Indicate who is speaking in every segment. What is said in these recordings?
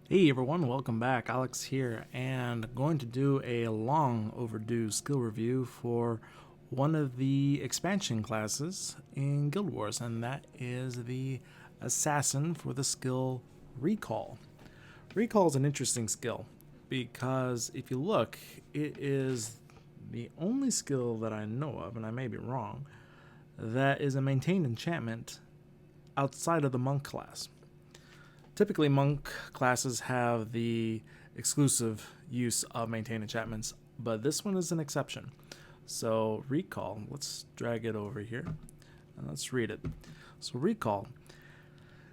Speaker 1: Hey everyone, welcome back. Alex here, and going to do a long overdue skill review for one of the expansion classes in Guild Wars, and that is the Assassin for the skill Recall. Recall is an interesting skill because if you look, it is the only skill that I know of, and I may be wrong, that is a maintained enchantment outside of the monk class. Typically, monk classes have the exclusive use of maintain enchantments, but this one is an exception. So, recall, let's drag it over here and let's read it. So, recall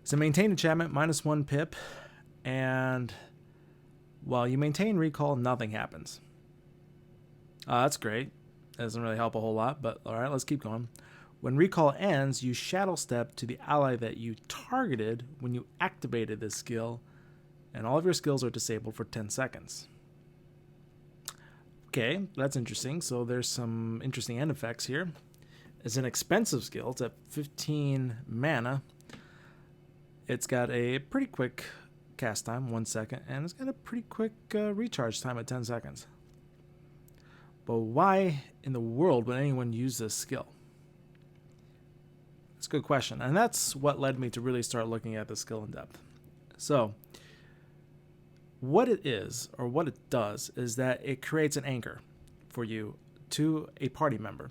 Speaker 1: is a maintain enchantment -1 pip, and while you maintain recall, nothing happens. That's great. Doesn't really help a whole lot, but alright, let's keep going. When recall ends, you shadow step to the ally that you targeted when you activated this skill, and all of your skills are disabled for 10 seconds. Okay, that's interesting. So there's some interesting end effects here. It's an expensive skill. It's at 15 mana. It's got a pretty quick cast time, 1 second, and it's got a pretty quick recharge time at 10 seconds. But why in the world would anyone use this skill? It's a good question, and that's what led me to really start looking at the skill in depth. So, what it is, or what it does, is that it creates an anchor for you to a party member.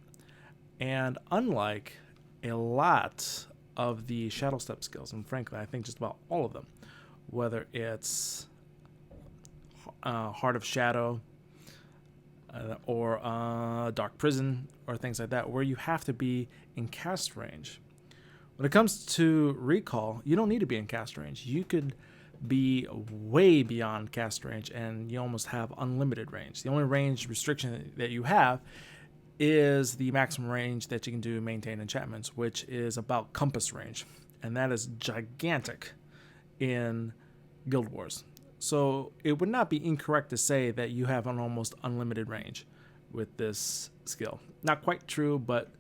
Speaker 1: And unlike a lot of the Shadow Step skills, and frankly, I think just about all of them, whether it's Heart of Shadow or Dark Prison or things like that, where you have to be in cast range. When it comes to recall, you don't need to be in cast range. You could be way beyond cast range and you almost have unlimited range. The only range restriction that you have is the maximum range that you can do maintain enchantments, which is about compass range. And that is gigantic in Guild Wars. So it would not be incorrect to say that you have an almost unlimited range with this skill. Not quite true, but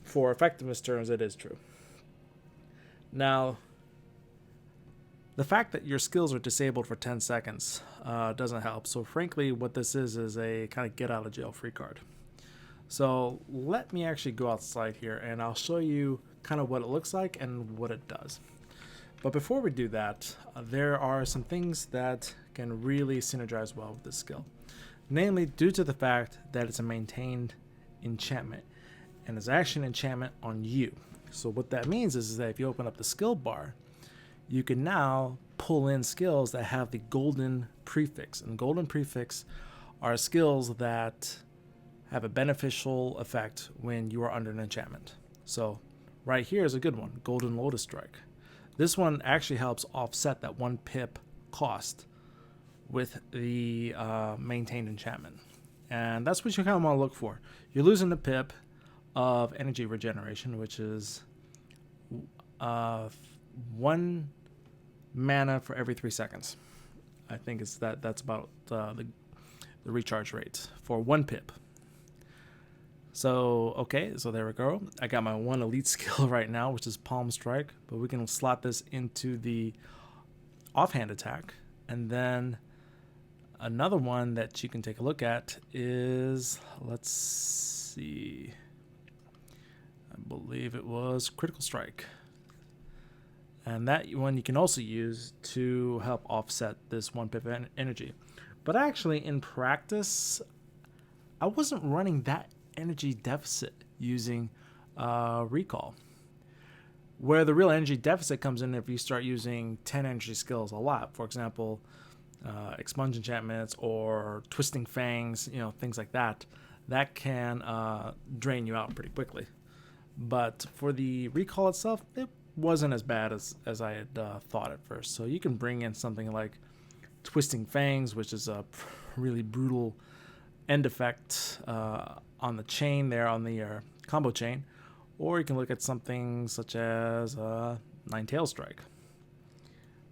Speaker 1: for effectiveness terms, it is true. Now, the fact that your skills are disabled for 10 seconds doesn't help. So frankly, what this is a kind of get out of jail free card. So let me actually go outside here and I'll show you kind of what it looks like and what it does. But before we do that, there are some things that can really synergize well with this skill. Namely, due to the fact that it's a maintained enchantment and it's actually an enchantment on you. So what that means is that if you open up the skill bar, you can now pull in skills that have the golden prefix. And golden prefix are skills that have a beneficial effect when you are under an enchantment. So right here is a good one, Golden Lotus Strike. This one actually helps offset that 1 pip cost with the maintained enchantment. And that's what you kind of want to look for. You're losing the pip of energy regeneration, which is 1 mana for every 3 seconds. I think it's that's about the recharge rate for 1 pip. So, okay, so there we go. I got my 1 elite skill right now, which is Palm Strike, but we can slot this into the offhand attack. And then another one that you can take a look at is, let's see, I believe it was Critical Strike. And that one you can also use to help offset this 1 pip energy. But actually, in practice, I wasn't running that energy deficit using recall. Where the real energy deficit comes in if you start using 10 energy skills a lot. For example, expunge enchantments or twisting fangs, things like that. That can drain you out pretty quickly. But for the recall itself, it wasn't as bad as I had thought at first. So you can bring in something like twisting fangs, which is a really brutal end effect on the chain there, on the combo chain, or you can look at something such as Nine-Tail Strike,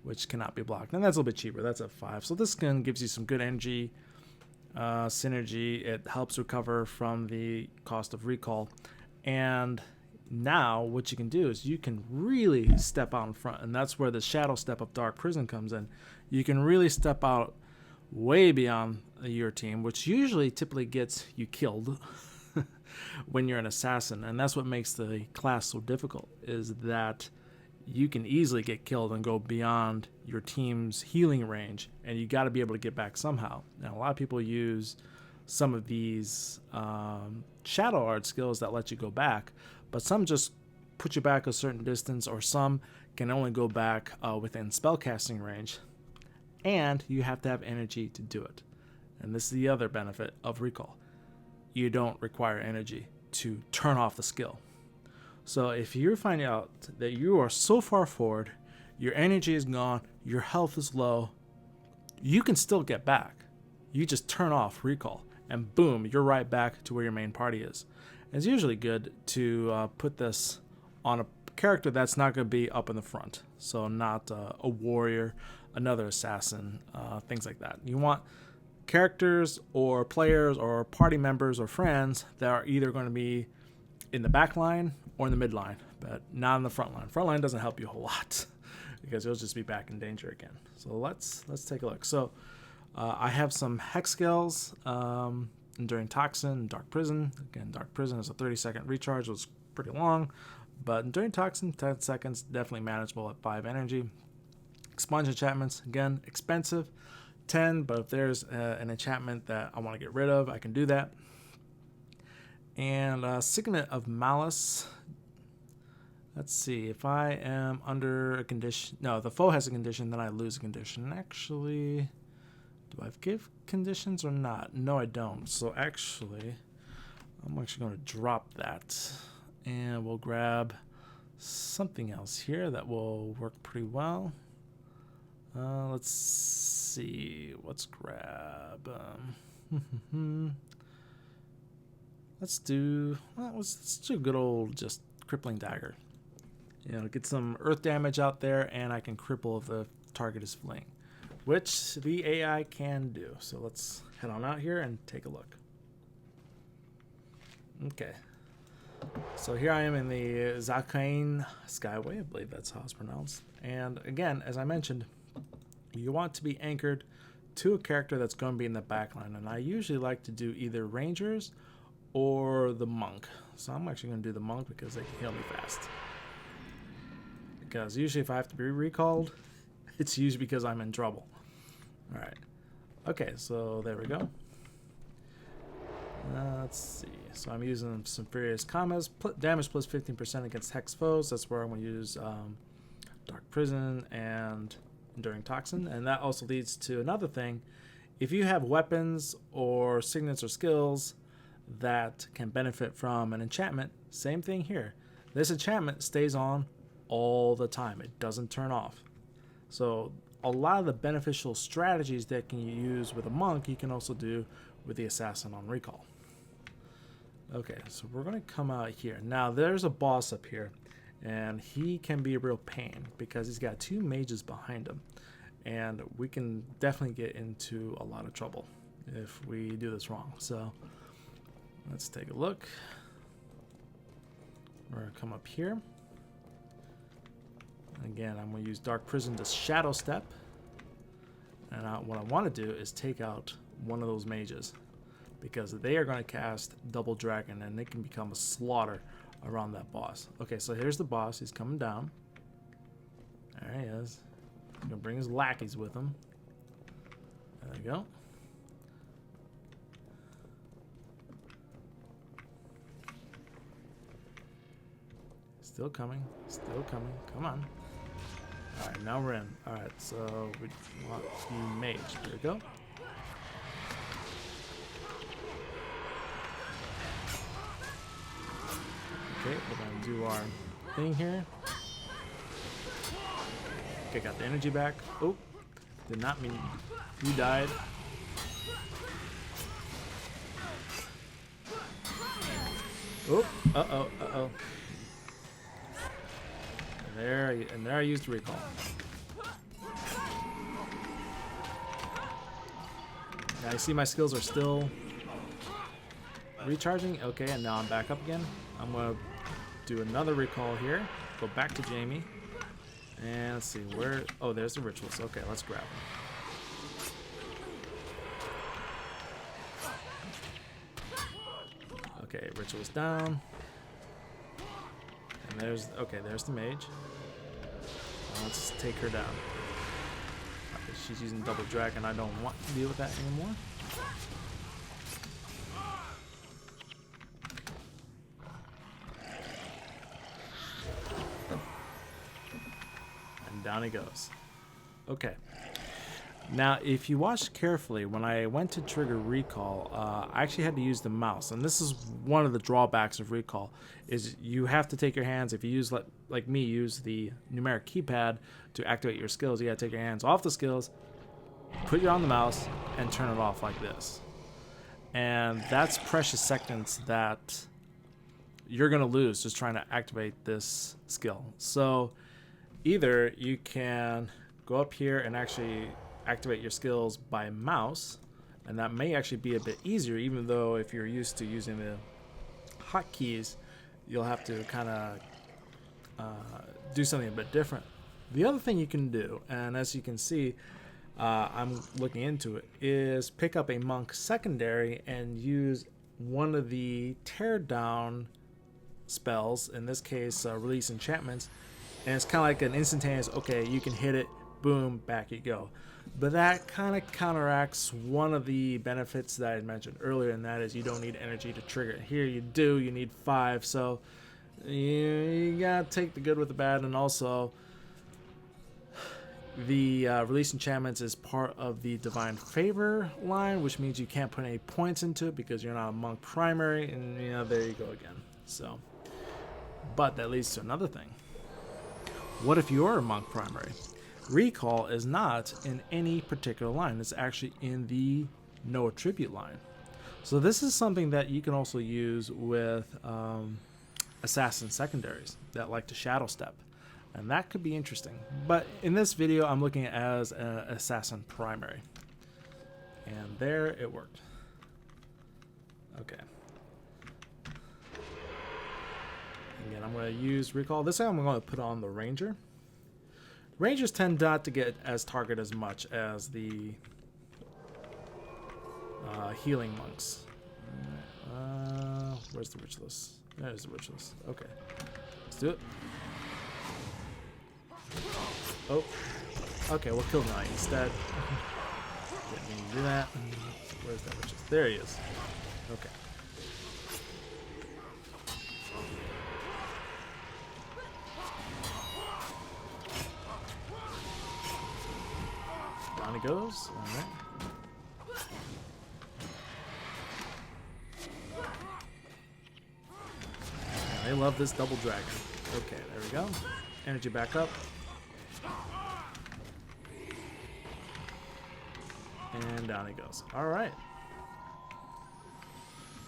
Speaker 1: which cannot be blocked, and that's a little bit cheaper. That's at 5. So this gun gives you some good energy synergy. It helps recover from the cost of recall, and Now what you can do is you can really step out in front, and that's where the shadow step of Dark Prison comes in. You can really step out way beyond your team, which usually typically gets you killed when you're an assassin, and that's what makes the class so difficult, is that you can easily get killed and go beyond your team's healing range, and you got to be able to get back somehow. Now, a lot of people use some of these shadow art skills that let you go back, but some just put you back a certain distance, or some can only go back within spellcasting range, and you have to have energy to do it. And this is the other benefit of recall. You don't require energy to turn off the skill. So if you're finding out that you are so far forward, your energy is gone, your health is low, you can still get back. You just turn off recall, and boom, you're right back to where your main party is. And it's usually good to put this on a character that's not going to be up in the front. So not a warrior, another assassin, things like that. You want characters or players or party members or friends that are either going to be in the back line or in the mid line, but not in the front line. Front line doesn't help you a whole lot because you'll just be back in danger again. So let's take a look. So I have some hex skills, Enduring Toxin, Dark Prison. Again, Dark Prison is a 30-second recharge. It was pretty long, but Enduring Toxin, 10 seconds, definitely manageable at 5 energy. Expunge enchantments, again, expensive, 10, but if there's an enchantment that I want to get rid of, I can do that. And Signet of Malice. Let's see, if I am under a condition, no, the foe has a condition, then I lose a condition. Actually, do I give conditions or not? No, I don't. So actually, I'm actually going to drop that, and we'll grab something else here that will work pretty well. Let's see, let's grab, let's do a good old just crippling dagger. You know, get some earth damage out there, and I can cripple if the target is fleeing, which the AI can do. So let's head on out here and take a look. Okay. So here I am in the Zakain Skyway, I believe that's how it's pronounced. And again, as I mentioned, you want to be anchored to a character that's going to be in the backline. And I usually like to do either Rangers or the Monk. So I'm actually going to do the Monk because they can heal me fast. Because usually if I have to be recalled, it's usually because I'm in trouble. All right. Okay, so there we go. Let's see. So I'm using some Furious Commas. Damage plus 15% against Hex foes. That's where I'm going to use Dark Prison and Enduring Toxin. And that also leads to another thing. If you have weapons or signets or skills that can benefit from an enchantment, same thing here. This enchantment stays on all the time. It doesn't turn off. So a lot of the beneficial strategies that can you use with a monk, you can also do with the assassin on recall. Okay, so we're going to come out here. Now there's a boss up here, and he can be a real pain because he's got 2 mages behind him, and we can definitely get into a lot of trouble if we do this wrong. So let's take a look. We're going to come up here. Again, I'm going to use Dark Prison to Shadow Step, and what I want to do is take out one of those mages, because they are going to cast Double Dragon, and they can become a slaughter around that boss. Okay, so here's the boss. He's coming down. There he is. He's going to bring his lackeys with him. There we go. Still coming. Still coming. Come on. Alright, now we're in. Alright, so we want the mage. There we go. Okay, we're going to do our thing here. Okay, got the energy back. Oh, did not mean you died. Oh, uh-oh, uh-oh. And there I used recall. Now I see my skills are still recharging. Okay, and now I'm back up again. I'm going to do another recall here. Go back to Jamie. And let's see where. Oh, there's the rituals. Okay, let's grab them. Okay, rituals down. And there's. Okay, there's the mage. Let's take her down. Okay, she's using double dragon. I don't want to deal with that anymore. Down he goes. Okay. Now, if you watch carefully, when I went to trigger recall, I actually had to use the mouse. And this is one of the drawbacks of recall, is you have to take your hands. If you use, like me, use the numeric keypad to activate your skills, you got to take your hands off the skills, put you on the mouse, and turn it off like this. And that's precious seconds that you're going to lose just trying to activate this skill. So either you can go up here and actually activate your skills by mouse, and that may actually be a bit easier, even though if you're used to using the hotkeys, you'll have to kind of do something a bit different. The other thing you can do, and as you can see, I'm looking into it, is pick up a monk secondary and use one of the teardown spells, in this case release enchantments. And it's kind of like an instantaneous, okay, you can hit it, boom, back you go. But that kind of counteracts one of the benefits that I mentioned earlier, and that is you don't need energy to trigger it. Here you do, you need 5, so you gotta take the good with the bad. And also, the release enchantments is part of the Divine Favor line, which means you can't put any points into it because you're not a monk primary, and there you go again. So, but that leads to another thing. What if you're a monk primary? Recall is not in any particular line. It's actually in the no attribute line. So this is something that you can also use with assassin secondaries that like to shadow step. And that could be interesting. But in this video, I'm looking at it as an assassin primary. And there it worked. Okay. Again, I'm going to use recall. This time I'm going to put on the ranger. Rangers tend not to get as target as much as the healing monks. Where's the ritualist? There's the ritualist. Okay, let's do it. Oh, okay, we'll kill Knight instead. Didn't mean to do that. Where's that ritualist? There he is. Okay. Down he goes. All right. They love this double dragon. Okay, there we go. Energy back up. And down he goes. All right.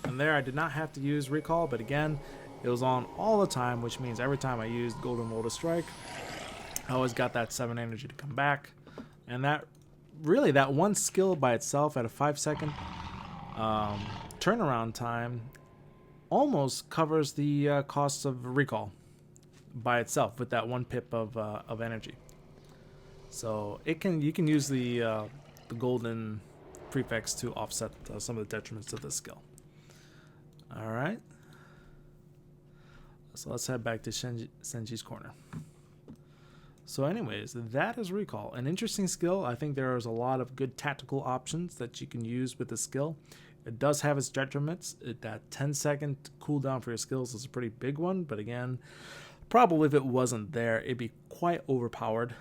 Speaker 1: And there I did not have to use recall, but again, it was on all the time, which means every time I used Golden Lotus Strike, I always got that 7 energy to come back. And that really, that one skill by itself at a 5-second turnaround time almost covers the costs of recall by itself with that 1 pip of energy. So you can use the golden prefix to offset some of the detriments of this skill. All right. So let's head back to Senji's corner. So anyways, that is recall. An interesting skill. I think there's a lot of good tactical options that you can use with the skill. It does have its detriments. That 10-second cooldown for your skills is a pretty big one, but again, probably if it wasn't there, it'd be quite overpowered.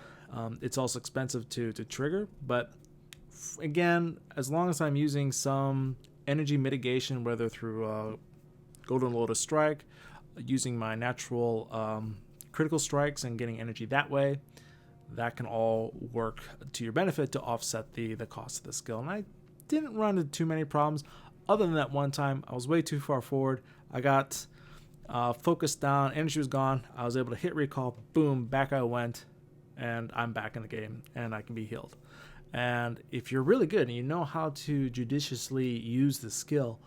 Speaker 1: It's also expensive to trigger, but again, as long as I'm using some energy mitigation, whether through Golden Lotus Strike, using my natural critical strikes and getting energy that way, that can all work to your benefit to offset the cost of the skill. And I didn't run into too many problems other than that one time I was way too far forward. I got focused down, energy was gone, I was able to hit recall, boom, back I went, and I'm back in the game and I can be healed. And if you're really good and you know how to judiciously use the skill,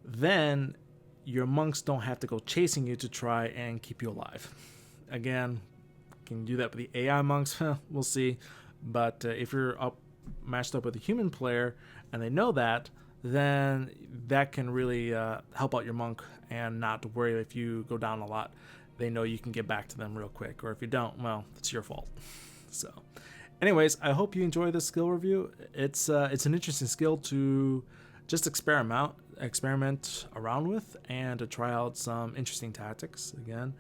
Speaker 1: then your monks don't have to go chasing you to try and keep you alive. Again, can you do that with the AI monks? We'll see. But if you're matched up with a human player and they know that, then that can really help out your monk and not to worry if you go down a lot. They know you can get back to them real quick, or if you don't, well, it's your fault. So, anyways, I hope you enjoy this skill review. It's an interesting skill to just experiment around with and to try out some interesting tactics. Again,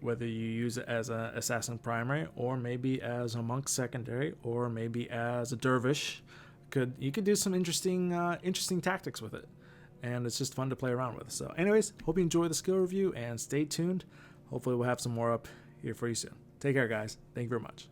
Speaker 1: whether you use it as an assassin primary, or maybe as a monk secondary, or maybe as a dervish, you could do some interesting tactics with it, and it's just fun to play around with. So anyways, hope you enjoy the skill review and stay tuned. Hopefully we'll have some more up here for you soon. Take care, guys. Thank you very much.